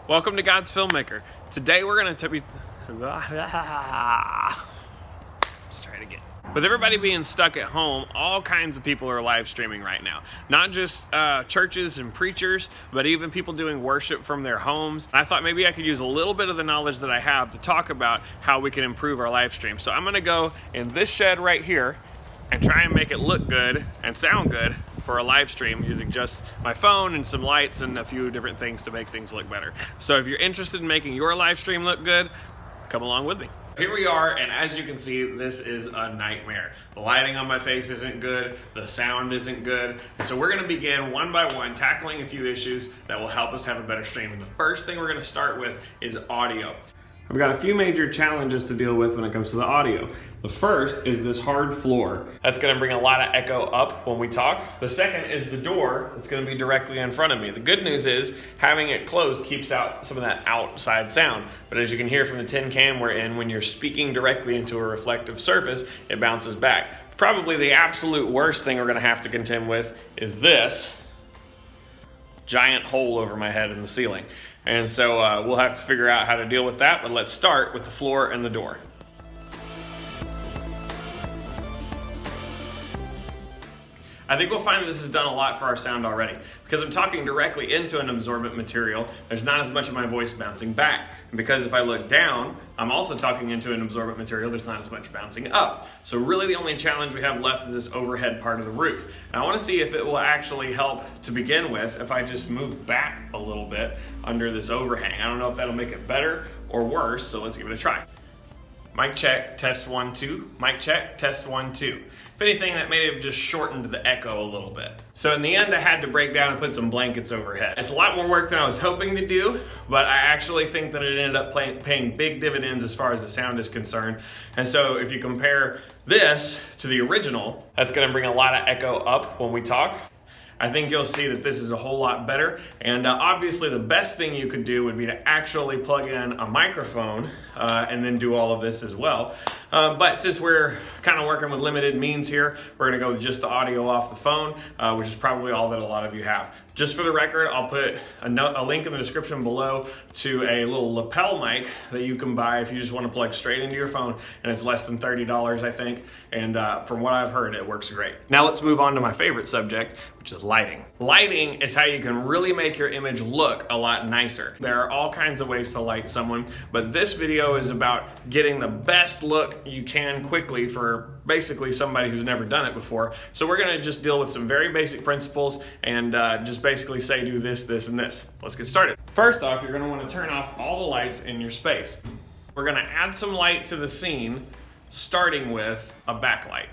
Welcome to God's Filmmaker. Today we're going to be... Let's try it again. With everybody being stuck at home, all kinds of people are live streaming right now. Not just churches and preachers, but even people doing worship from their homes. I thought maybe I could use a little bit of the knowledge that I have to talk about how we can improve our live stream. So I'm going to go in this shed right here and try and make it look good and sound good for a live stream using just my phone and some lights and a few different things to make things look better. So if you're interested in making your live stream look good, come along with me. Here we are, and as you can see, this is a nightmare. The lighting on my face isn't good, the sound isn't good, and so we're gonna begin one by one tackling a few issues that will help us have a better stream. And the first thing we're gonna start with is audio. I've got a few major challenges to deal with when it comes to the audio. The first is this hard floor. That's gonna bring a lot of echo up when we talk. The second is the door that's gonna be directly in front of me. The good news is having it closed keeps out some of that outside sound. But as you can hear from the tin can we're in, when you're speaking directly into a reflective surface, it bounces back. Probably the absolute worst thing we're gonna have to contend with is this giant hole over my head in the ceiling. And so we'll have to figure out how to deal with that, but let's start with the floor and the door. I think we'll find that this has done a lot for our sound already. Because I'm talking directly into an absorbent material, there's not as much of my voice bouncing back. And because if I look down, I'm also talking into an absorbent material, there's not as much bouncing up. So really the only challenge we have left is this overhead part of the roof. And I want to see if it will actually help to begin with if I just move back a little bit under this overhang. I don't know if that'll make it better or worse, so let's give it a try. Mic check, test 1, 2. Mic check, test 1, 2. If anything, that may have just shortened the echo a little bit. So in the end, I had to break down and put some blankets overhead. It's a lot more work than I was hoping to do, but I actually think that it ended up paying big dividends as far as the sound is concerned. And so if you compare this to the original, that's gonna bring a lot of echo up when we talk. I think you'll see that this is a whole lot better. And obviously the best thing you could do would be to actually plug in a microphone and then do all of this as well. But since we're kind of working with limited means here, we're gonna go with just the audio off the phone, which is probably all that a lot of you have. Just for the record, I'll put a link in the description below to a little lapel mic that you can buy if you just want to plug straight into your phone, and it's less than $30, I think. And from what I've heard, it works great. Now let's move on to my favorite subject, which is lighting. Lighting is how you can really make your image look a lot nicer. There are all kinds of ways to light someone, but this video is about getting the best look you can quickly for basically somebody who's never done it before. So we're gonna just deal with some very basic principles and just basically say do this, this, and this. Let's get started. First off, you're gonna wanna turn off all the lights in your space. We're gonna add some light to the scene, starting with a backlight.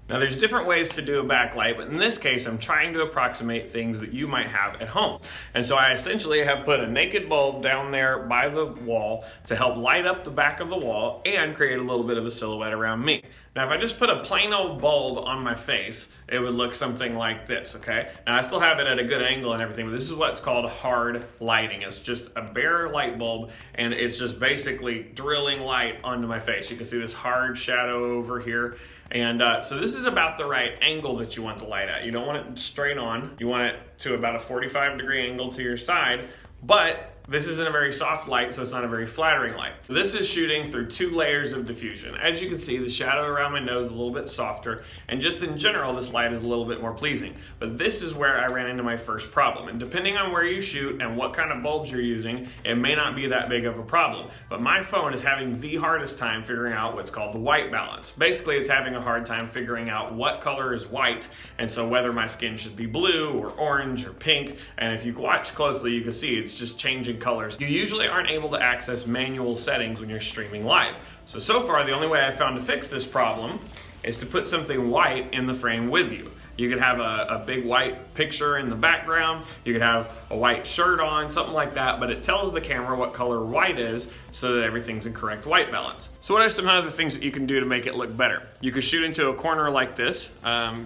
Now there's different ways to do a backlight, but in this case, I'm trying to approximate things that you might have at home. And so I essentially have put a naked bulb down there by the wall to help light up the back of the wall and create a little bit of a silhouette around me. Now if I just put a plain old bulb on my face, it would look something like this, okay? Now I still have it at a good angle and everything, but this is what's called hard lighting. It's just a bare light bulb, and it's just basically drilling light onto my face. You can see this hard shadow over here. And so this is about the right angle that you want the light at. You don't want it straight on. You want it to about a 45-degree angle to your side, but this isn't a very soft light, so it's not a very flattering light. This is shooting through 2 layers of diffusion. As you can see, the shadow around my nose is a little bit softer, and just in general, this light is a little bit more pleasing. But this is where I ran into my first problem. And depending on where you shoot and what kind of bulbs you're using, it may not be that big of a problem. But my phone is having the hardest time figuring out what's called the white balance. Basically, it's having a hard time figuring out what color is white, and so whether my skin should be blue or orange or pink. And if you watch closely, you can see it's just changing colors. You usually aren't able to access manual settings when you're streaming live. So far, the only way I've found to fix this problem is to put something white in the frame with you. You could have a big white picture in the background, you could have a white shirt on, something like that, but it tells the camera what color white is so that everything's in correct white balance. So what are some other things that you can do to make it look better? You could shoot into a corner like this,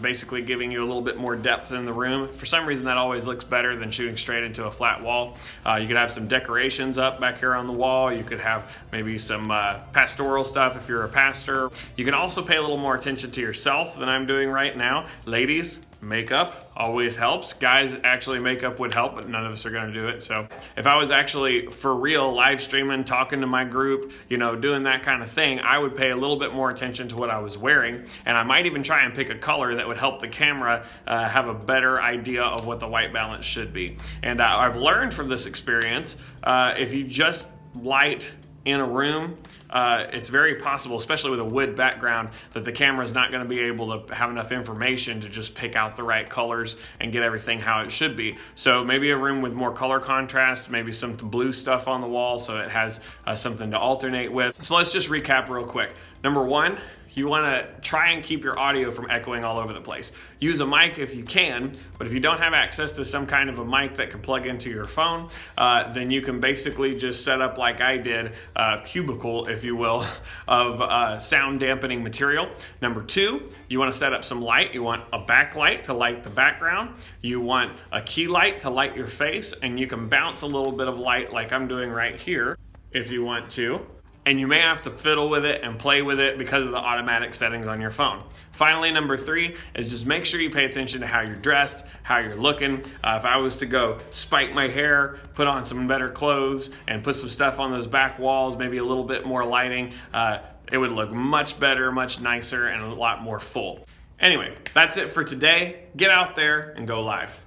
basically giving you a little bit more depth in the room. For some reason that always looks better than shooting straight into a flat wall. You could have some decorations up back here on the wall. You could have maybe some pastoral stuff if you're a pastor. You can also pay a little more attention to yourself than I'm doing right now. Ladies, Makeup always helps. Guys, actually makeup would help, but none of us are gonna do it. So if I was actually for real live streaming, talking to my group, doing that kind of thing, I would pay a little bit more attention to what I was wearing. And I might even try and pick a color that would help the camera have a better idea of what the white balance should be. And I've learned from this experience, if you just light in a room, it's very possible, especially with a wood background, that the camera is not going to be able to have enough information to just pick out the right colors and get everything how it should be. So maybe a room with more color contrast, maybe some blue stuff on the wall so it has something to alternate with. So let's just recap real quick. Number one, you want to try and keep your audio from echoing all over the place. Use a mic if you can, but if you don't have access to some kind of a mic that can plug into your phone, then you can basically just set up, like I did, a cubicle, if you will, of sound dampening material. Number two, you want to set up some light. You want a backlight to light the background. You want a key light to light your face, and you can bounce a little bit of light like I'm doing right here if you want to. And you may have to fiddle with it and play with it because of the automatic settings on your phone. Finally, number three is just make sure you pay attention to how you're dressed, how you're looking. If I was to go spike my hair, put on some better clothes, and put some stuff on those back walls, maybe a little bit more lighting, it would look much better, much nicer, and a lot more full. Anyway, that's it for today. Get out there and go live.